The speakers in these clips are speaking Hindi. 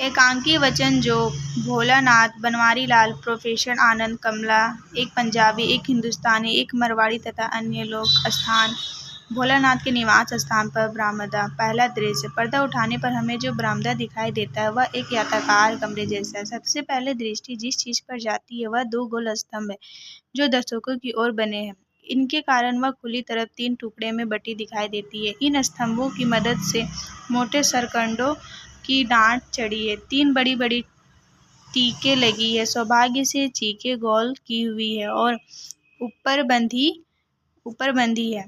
एकांकी वचन जो भोलानाथ, बनवारी लाल, प्रोफेसर आनंद, कमला, एक पंजाबी, एक हिंदुस्तानी, एक मरवाड़ी तथा अन्य लोग। स्थान भोलानाथ के निवास स्थान पर बरामदा। पहला दृश्य। पर्दा उठाने पर हमें जो बरामदा दिखाई देता है वह एक याताकार कमरे जैसा है। सबसे पहले दृष्टि जिस चीज पर जाती है वह 2 गोल स्तंभ है जो दर्शकों की ओर बने हैं। इनके कारण वह खुली तरफ 3 टुकड़े में बटी दिखाई देती है। इन स्तंभों की मदद से मोटे सरकंडों की डांट चढ़ी है। 3 बड़ी बड़ी टीके लगी है। सौभाग्य से चीखें गोल की हुई है और ऊपर बंधी है,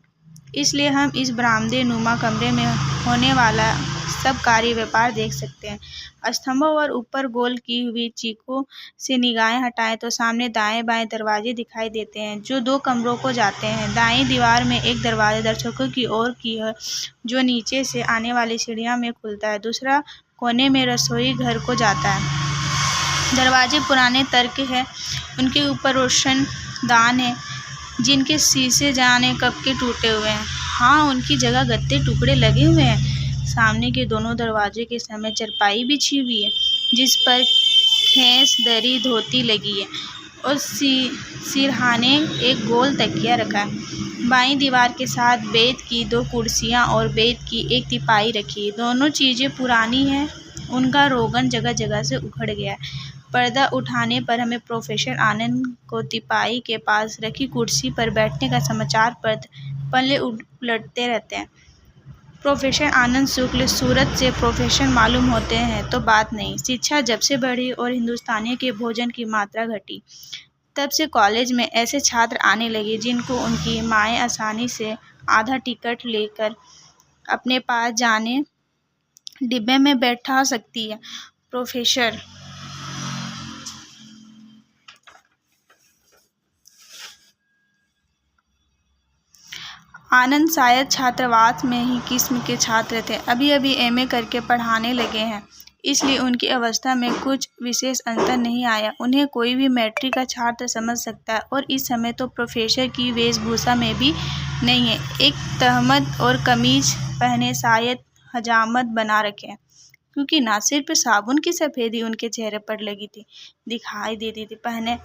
इसलिए हम इस बरामदे नुमा कमरे में होने वाला सब कार्य व्यापार देख सकते हैं। स्तंभों और ऊपर गोल की हुई चीखों से निगाहें हटाएं तो सामने दाएं बाएं दरवाजे दिखाई देते हैं जो 2 कमरों को जाते हैं। दाईं दीवार में एक दरवाजा दर्शकों की ओर की है जो नीचे से आने वाली सीढ़ियों में खुलता है। दूसरा कोने में रसोई घर को जाता है। दरवाजे पुराने तरह के हैं, उनके ऊपर रोशनदान है जिनके शीशे जाने कब के टूटे हुए हैं। हाँ, उनकी जगह गत्ते टुकड़े लगे हुए हैं। सामने के दोनों दरवाजे के सामने चारपाई बिछी हुई है जिस पर खेस दरी धोती लगी है और सिरहाने एक गोल तकिया रखा है। बाईं दीवार के साथ बेत की 2 कुर्सियां और बेत की एक तिपाई रखी है। दोनों चीजें पुरानी हैं, उनका रोगन जगह जगह से उखड़ गया है। पर्दा उठाने पर हमें प्रोफेसर आनंद को तिपाई के पास रखी कुर्सी पर बैठने का समाचार पत्र पल्ले उलटते रहते हैं। प्रोफेसर आनंद शुक्ल सूरत से प्रोफेसर मालूम होते हैं तो बात नहीं। शिक्षा जब से बढ़ी और हिंदुस्तानियों के भोजन की मात्रा घटी, तब से कॉलेज में ऐसे छात्र आने लगे जिनको उनकी माएँ आसानी से आधा टिकट लेकर अपने पास जाने डिब्बे में बैठा सकती है। प्रोफेसर आनंद शायद छात्रावास में ही किस्म के छात्र थे। अभी अभी एमए करके पढ़ाने लगे हैं, इसलिए उनकी अवस्था में कुछ विशेष अंतर नहीं आया। उन्हें कोई भी मैट्रिक का छात्र समझ सकता है और इस समय तो प्रोफेसर की वेशभूषा में भी नहीं है। एक तहमद और कमीज पहने शायद हजामत बना रखे, क्योंकि ना सिर्फ साबुन की सफ़ेदी उनके चेहरे पर लगी थी दिखाई देती थी पहने,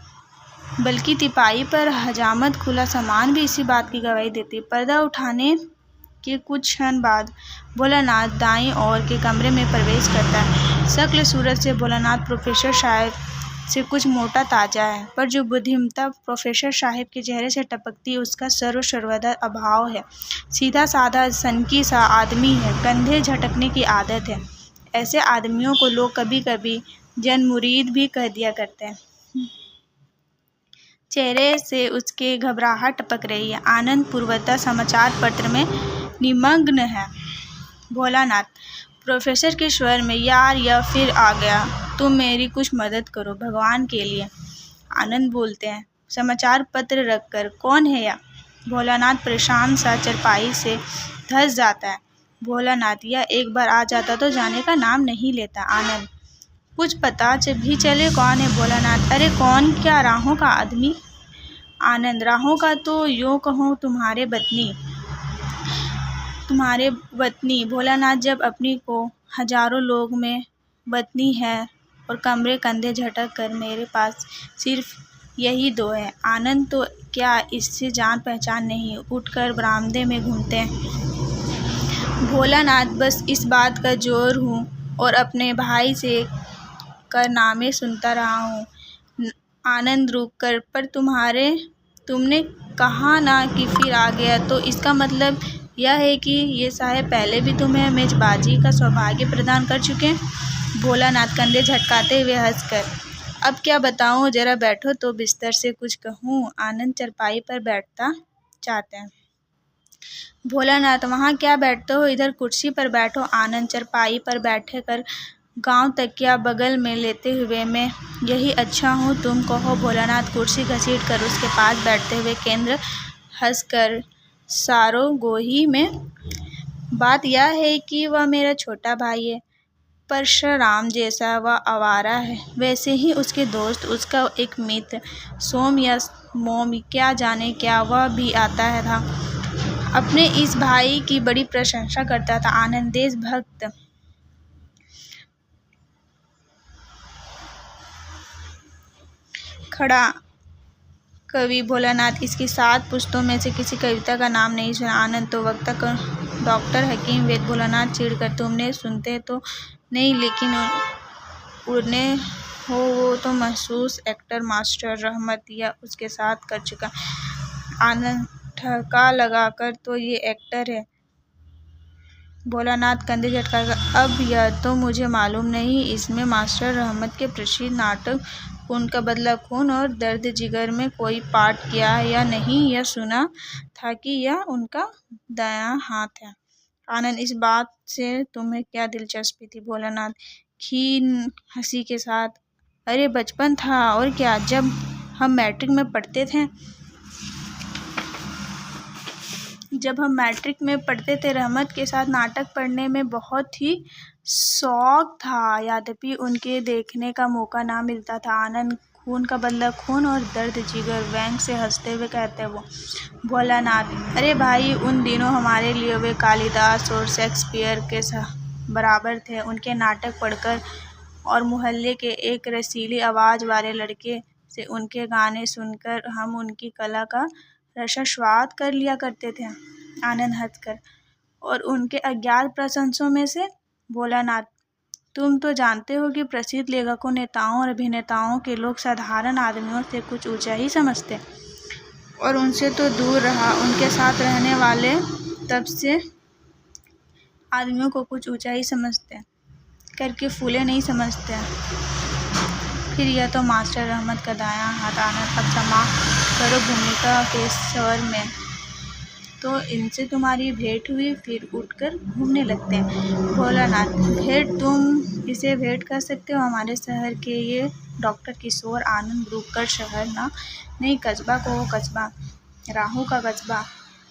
बल्कि तिपाई पर हजामत खुला सामान भी इसी बात की गवाही देती। पर्दा उठाने के कुछ क्षण बाद भोलानाथ दाईं ओर के कमरे में प्रवेश करता है। शक्ल सूरत से भोलानाथ प्रोफेसर साहब से कुछ मोटा ताजा है, पर जो बुद्धिमत्ता प्रोफेसर साहब के चेहरे से टपकती है उसका सर्वदा अभाव है। सीधा साधा सनकी सा आदमी है, कंधे झटकने की आदत है। ऐसे आदमियों को लोग कभी कभी जनमुरीद भी कह दिया करते हैं। चेहरे से उसके घबराहट टपक रही है। आनंद पूर्वतः समाचार पत्र में निमग्न है। भोलानाथ प्रोफेसर के स्वर में, यार यह फिर आ गया, तुम मेरी कुछ मदद करो भगवान के लिए। आनंद बोलते हैं समाचार पत्र रखकर, कौन है यह? भोलानाथ परेशान सा चरपाई से धंस जाता है। भोलानाथ, यह एक बार आ जाता तो जाने का नाम नहीं लेता। आनंद, कुछ पता भी चले कौन है? भोलानाथ, अरे कौन क्या, राहों का आदमी। आनंद, राहों का तो यूँ कहूँ तुम्हारे वतनी। भोलानाथ, जब अपनी को हजारों लोग में वतनी है और कमरे कंधे झटक कर मेरे पास सिर्फ यही 2 है। आनंद, तो क्या इससे जान पहचान नहीं? उठकर बरामदे में घूमते हैं। भोलानाथ, बस इस बात का जोर हूँ और अपने भाई से कारनामे सुनता रहा हूँ। आनंद रुक कर, पर तुमने कहा ना कि फिर आ गया, तो इसका मतलब यह है कि ये साहब पहले भी तुम्हें मेजबाजी का सौभाग्य प्रदान कर चुके हैं। भोलानाथ कंधे झटकाते हुए हंसकर, अब क्या बताऊँ, जरा बैठो तो बिस्तर से कुछ कहूँ। आनंद चरपाई पर बैठता चाहते हैं। भोलानाथ, वहाँ क्या बैठते हो, इधर कुर्सी पर बैठो। आनंद चरपाई पर बैठे कर गांव तकिया बगल में लेते हुए, मैं यही अच्छा हूँ, तुम कहो। भोलानाथ कुर्सी घसीट कर उसके पास बैठते हुए केंद्र हंसकर सारोगोही में, बात यह है कि वह मेरा छोटा भाई है। परशुराम जैसा वह आवारा है, वैसे ही उसके दोस्त, उसका एक मित्र सोम या मोम, क्या जाने क्या, वह भी आता था। अपने इस भाई की बड़ी प्रशंसा करता था। आनंद, देशभक्त खड़ा कवि भोलानाथ। इसकी 7 पुस्तकों में से किसी कविता का नाम नहीं सुना। आनंद। तो वक्ता डॉक्टर हकीम वेद। भोलानाथ चिढ़कर, तुमने सुनते तो नहीं, लेकिन उड़ने हो वो तो महसूस एक्टर मास्टर रहमत या उसके साथ कर चुका। आनंद ठहाका लगाकर, तो ये एक्टर है। भोलानाथ कंधे झटकाकर, अब यह तो मुझे मालूम नहीं, इसमें मास्टर रहमत के प्रसिद्ध नाटक खून का बदला खून और दर्द जिगर में कोई पार्ट किया है या नहीं, यह सुना था कि यह उनका दायां हाथ है। आनंद, इस बात से तुम्हें क्या दिलचस्पी थी? भोलानाथ क्षीण हंसी के साथ, अरे बचपन था और क्या, जब हम मैट्रिक में पढ़ते थे रहमत के साथ नाटक पढ़ने में बहुत ही शौक था, यद्यपि उनके देखने का मौका ना मिलता था। आनंद, खून का बदला खून और दर्द जिगर, व्यंग से हंसते हुए कहते वो। भोलानाथ, अरे भाई, उन दिनों हमारे लिए वे कालिदास और शेक्सपियर के बराबर थे। उनके नाटक पढ़कर और मोहल्ले के एक रसीली आवाज वाले लड़के से उनके गाने सुनकर हम उनकी कला का रसास्वाद कर लिया करते थे। आनंद हंसकर, और उनके अज्ञात प्रशंसकों में से? भोलानाथ, तुम तो जानते हो कि प्रसिद्ध लेखकों, नेताओं और अभिनेताओं के लोग साधारण आदमियों से कुछ ऊंचा ही समझते, और उनसे तो दूर रहा, उनके साथ रहने वाले तब से आदमियों को कुछ ऊंचा ही समझते करके फूले नहीं समझते। फिर यह तो मास्टर रहमत का दायां हाथ। आनंद, अब समाप्त करो भूमिका के स्वर में। तो इनसे तुम्हारी भेंट हुई? फिर उठकर घूमने लगते हैं। भोलानाथ, भेंट? तुम इसे भेंट कह सकते हो? हमारे शहर के ये डॉक्टर किशोर आनंद ग्रुप का शहर ना, नहीं, कस्बा को कस्बा, राहू का कस्बा।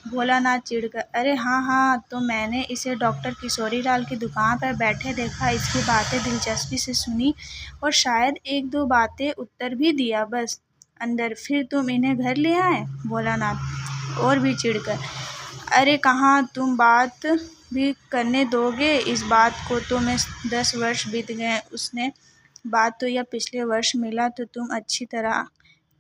भोलानाथ चिढ़कर, अरे हाँ, तो मैंने इसे डॉक्टर किशोरीलाल की दुकान पर बैठे देखा, इसकी बातें दिलचस्पी से सुनी और शायद 1-2 बातें उत्तर भी दिया, बस अंदर। फिर तुम इन्हें घर ले आए? भोलानाथ और भी चिढ़कर, अरे कहाँ, तुम बात भी करने दोगे इस बात को? तो मैं 10 वर्ष बीत गए उसने बात तो यह पिछले वर्ष मिला, तो तुम अच्छी तरह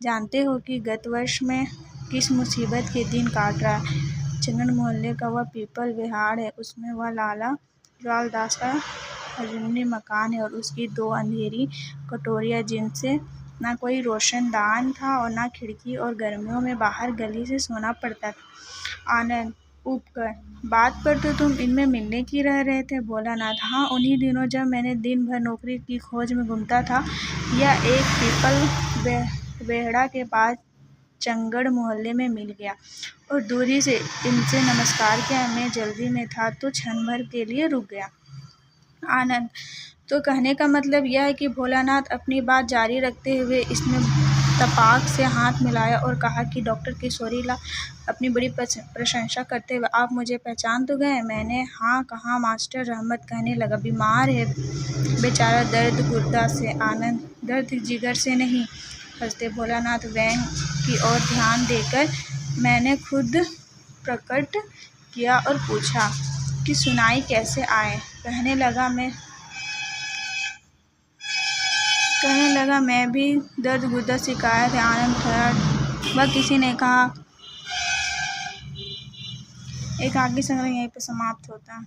जानते हो कि गत वर्ष में किस मुसीबत के दिन काट रहा है। चंगड़ मोहल्ले का वह पीपल विहार है, उसमें वह लाला लालदास का अजन्य मकान है और उसकी 2 अंधेरी कटोरियाँ, जिनसे ना कोई रोशनदान था और ना खिड़की, और गर्मियों में बाहर गली से सोना पड़ता था। आनंद, उपकर बात पर तो तुम इनमें मिलने की रह रहे थे। भोलानाथ, हाँ, उन्हीं दिनों जब मैंने दिन भर नौकरी की खोज में घूमता था, यह एक पीपल बेहड़ा के पास चंगड़ मोहल्ले में मिल गया और दूरी से इनसे नमस्कार किया। मैं जल्दी में था तो क्षण भर के लिए रुक गया। आनंद, तो कहने का मतलब यह है कि? भोलानाथ अपनी बात जारी रखते हुए इसने तपाक से हाथ मिलाया और कहा कि डॉक्टर किशोरीलाल अपनी बड़ी प्रशंसा करते हुए, आप मुझे पहचान तो गए? मैंने हाँ कहा। मास्टर रहमत कहने लगा, बीमार है बेचारा, दर्द गुर्दा से। आनंद, दर्द जिगर से नहीं? हंसते भोलानाथ व्यंग की ओर ध्यान देकर, मैंने खुद प्रकट किया और पूछा कि सुनाई कैसे आए? कहने लगा मैं भी दर्द गुर्दा शिकायत है। आनंद ठहर, वह किसी ने कहा। एकांकी संग्रह यहीं पर समाप्त होता है।